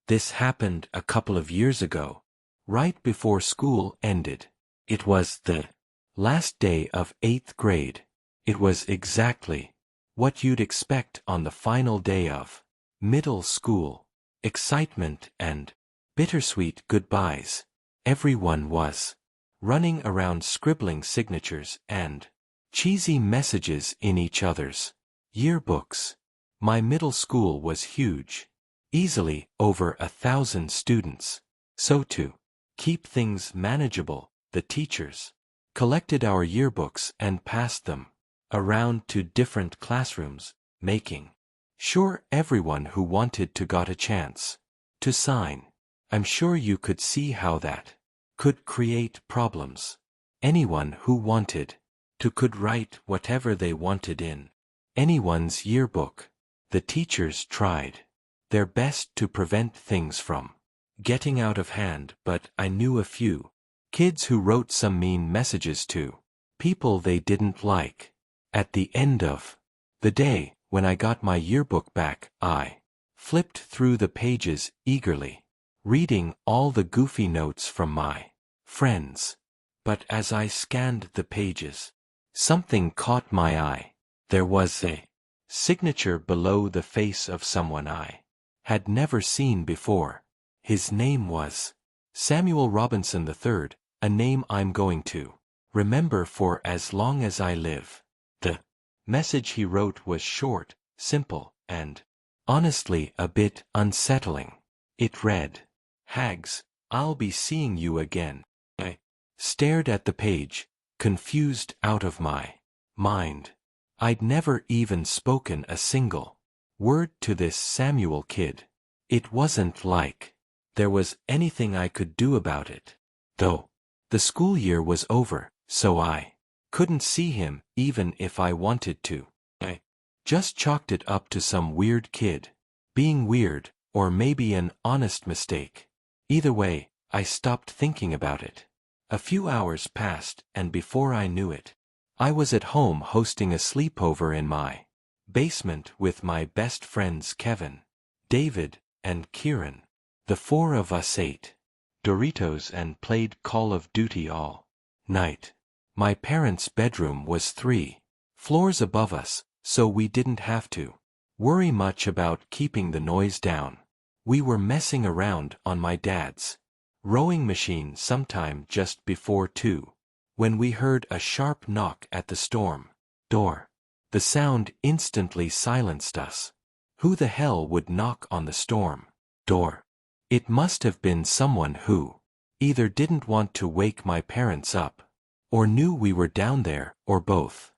This happened a couple of years ago, right before school ended. It was the last day of 8th grade. It was exactly what you'd expect on the final day of middle school. Excitement and bittersweet goodbyes. Everyone was running around scribbling signatures and cheesy messages in each other's yearbooks. My middle school was huge. Easily over 1,000 students. So to keep things manageable, the teachers collected our yearbooks and passed them around to different classrooms, making sure everyone who wanted to got a chance to sign. I'm sure you could see how that could create problems. Anyone who wanted to could write whatever they wanted in anyone's yearbook. The teachers tried their best to prevent things from getting out of hand, but I knew a few kids who wrote some mean messages to people they didn't like. At the end of the day, when I got my yearbook back, I flipped through the pages eagerly, reading all the goofy notes from my friends. But as I scanned the pages, something caught my eye. There was a signature below the face of someone I had never seen before. His name was Samuel Robinson III, a name I'm going to remember for as long as I live. The message he wrote was short, simple, and honestly a bit unsettling. It read, "Hags, I'll be seeing you again." I stared at the page, confused out of my mind. I'd never even spoken a single word to this Samuel kid. It wasn't like there was anything I could do about it, though. The school year was over, so I couldn't see him even if I wanted to. I just chalked it up to some weird kid being weird, or maybe an honest mistake. Either way, I stopped thinking about it. A few hours passed, and before I knew it, I was at home hosting a sleepover in my basement with my best friends Kevin, David, and Kieran. The four of us ate Doritos and played Call of Duty all night. My parents' bedroom was 3 floors above us, so we didn't have to worry much about keeping the noise down. We were messing around on my dad's rowing machine sometime just before 2, when we heard a sharp knock at the storm door. The sound instantly silenced us. Who the hell would knock on the storm door? It must have been someone who either didn't want to wake my parents up, or knew we were down there, or both.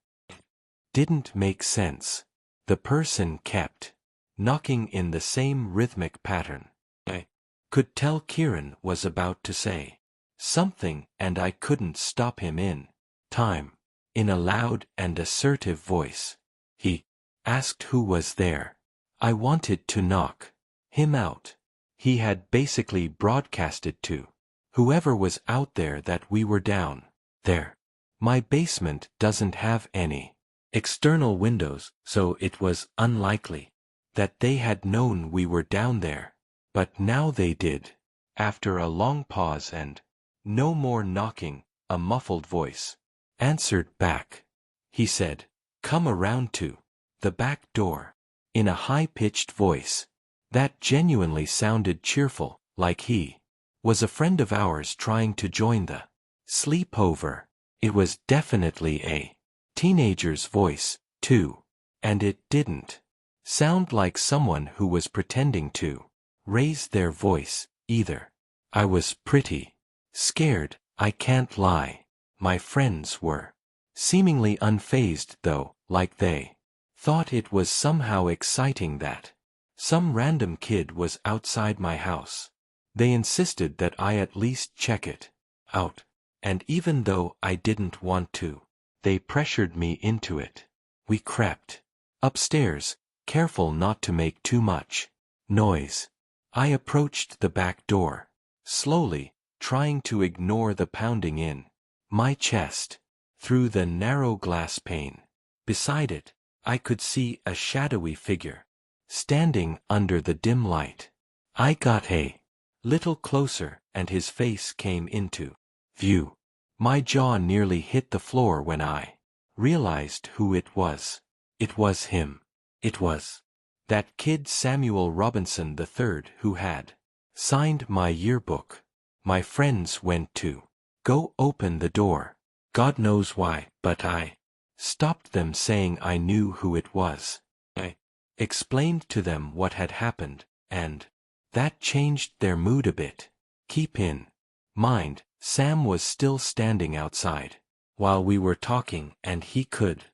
Didn't make sense. The person kept knocking in the same rhythmic pattern. I could tell Kieran was about to say something, and I couldn't stop him in time. In a loud and assertive voice, he asked who was there. I wanted to knock him out. He had basically broadcasted to whoever was out there that we were down there. My basement doesn't have any external windows, so it was unlikely that they had known we were down there. But now they did. After a long pause and no more knocking, a muffled voice answered back. He said, "Come around to the back door," in a high-pitched voice that genuinely sounded cheerful, like he was a friend of ours trying to join the sleepover. It was definitely a teenager's voice, too, and it didn't sound like someone who was pretending to raise their voice, either. I was pretty scared, I can't lie. My friends were seemingly unfazed though, like they thought it was somehow exciting that some random kid was outside my house. They insisted that I at least check it out, and even though I didn't want to, they pressured me into it. We crept upstairs, careful not to make too much noise. I approached the back door, slowly, trying to ignore the pounding in my chest. Through the narrow glass pane beside it, I could see a shadowy figure standing under the dim light. I got a little closer and his face came into view. My jaw nearly hit the floor when I realized who it was. It was him. It was that kid Samuel Robinson III who had signed my yearbook. My friends went to go open the door. God knows why, but I stopped them saying I knew who it was. I explained to them what had happened, and that changed their mood a bit. Keep in mind, Sam was still standing outside while we were talking and he could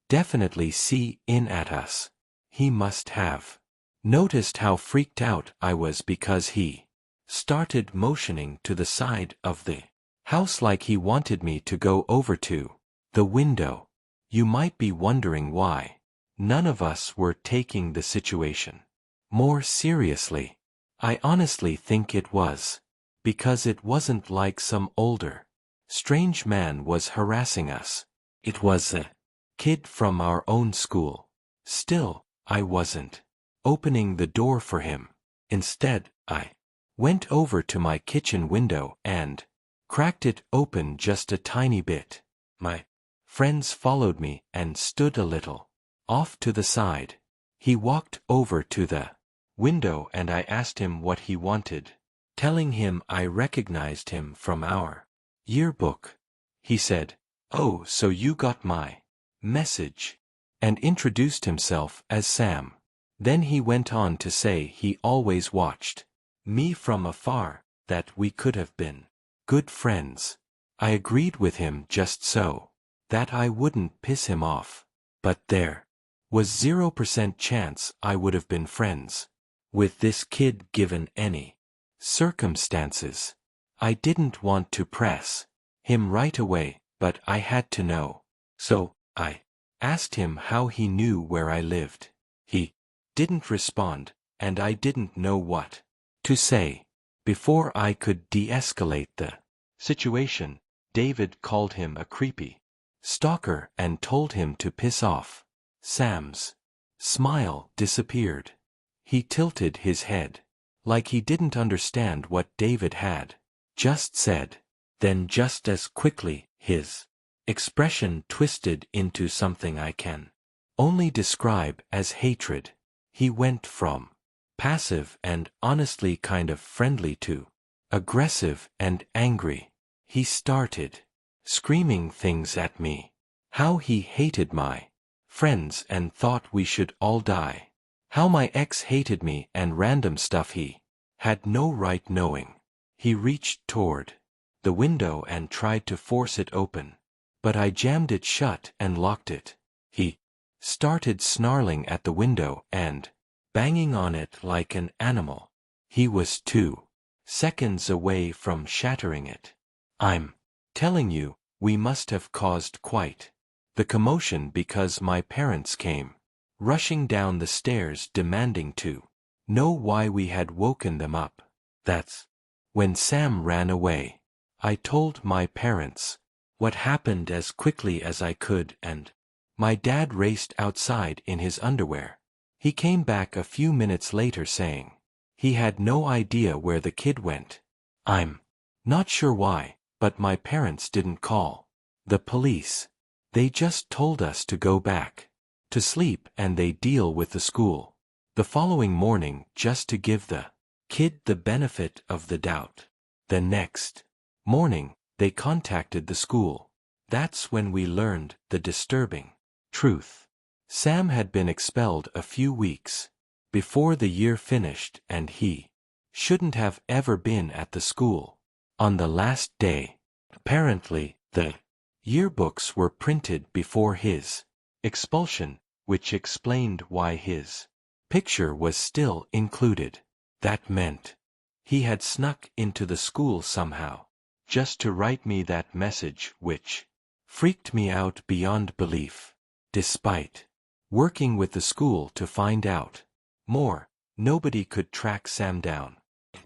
definitely see in at us. He must have noticed how freaked out I was because he started motioning to the side of the house like he wanted me to go over to the window. You might be wondering why none of us were taking the situation more seriously. I honestly think it was because it wasn't like some older, strange man was harassing us. It was a kid from our own school. Still, I wasn't opening the door for him. Instead, I went over to my kitchen window and cracked it open just a tiny bit. My friends followed me and stood a little off to the side. He walked over to the window and I asked him what he wanted, telling him I recognized him from our yearbook. He said, "Oh, so you got my message," and introduced himself as Sam. Then he went on to say he always watched me from afar, that we could have been good friends. I agreed with him just so that I wouldn't piss him off, but there was 0% chance I would have been friends with this kid given any circumstances. I didn't want to press him right away, but I had to know. So, I asked him how he knew where I lived. He didn't respond, and I didn't know what to say. Before I could de-escalate the situation, David called him a creepy stalker and told him to piss off. Sam's smile disappeared. He tilted his head, like he didn't understand what David had just said. Then just as quickly, his expression twisted into something I can only describe as hatred. He went from passive and honestly kind of friendly to aggressive and angry. He started screaming things at me. How he hated my friends and thought we should all die. How my ex hated me and random stuff he had no right knowing. He reached toward the window and tried to force it open, but I jammed it shut and locked it. He started snarling at the window and banging on it like an animal. He was 2 seconds away from shattering it. I'm telling you, we must have caused quite the commotion because my parents came rushing down the stairs demanding to know why we had woken them up. That's when Sam ran away. I told my parents what happened as quickly as I could, and my dad raced outside in his underwear. He came back a few minutes later saying he had no idea where the kid went. I'm not sure why, but my parents didn't call the police. They just told us to go back to sleep and they deal with the school the following morning just to give the kid the benefit of the doubt. The next morning, they contacted the school. That's when we learned the disturbing truth. Sam had been expelled a few weeks before the year finished and he shouldn't have ever been at the school. On the last day, apparently, the yearbooks were printed before his expulsion, which explained why his picture was still included. That meant he had snuck into the school somehow, just to write me that message, which freaked me out beyond belief. Despite working with the school to find out more, nobody could track Sam down. It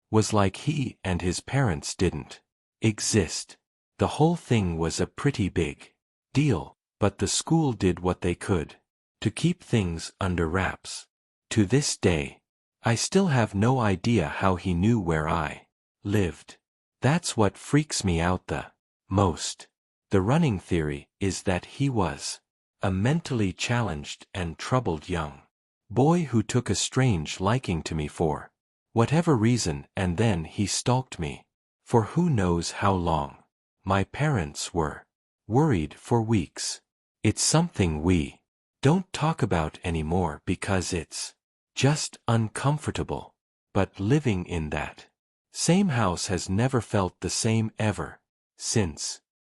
was like he and his parents didn't exist. The whole thing was a pretty big deal, but the school did what they could to keep things under wraps. To this day, I still have no idea how he knew where I lived. That's what freaks me out the most. The running theory is that he was a mentally challenged and troubled young boy who took a strange liking to me for whatever reason, and then he stalked me for who knows how long. My parents were worried for weeks. It's something we don't talk about anymore because it's just uncomfortable. But living in that same house has never felt the same ever since.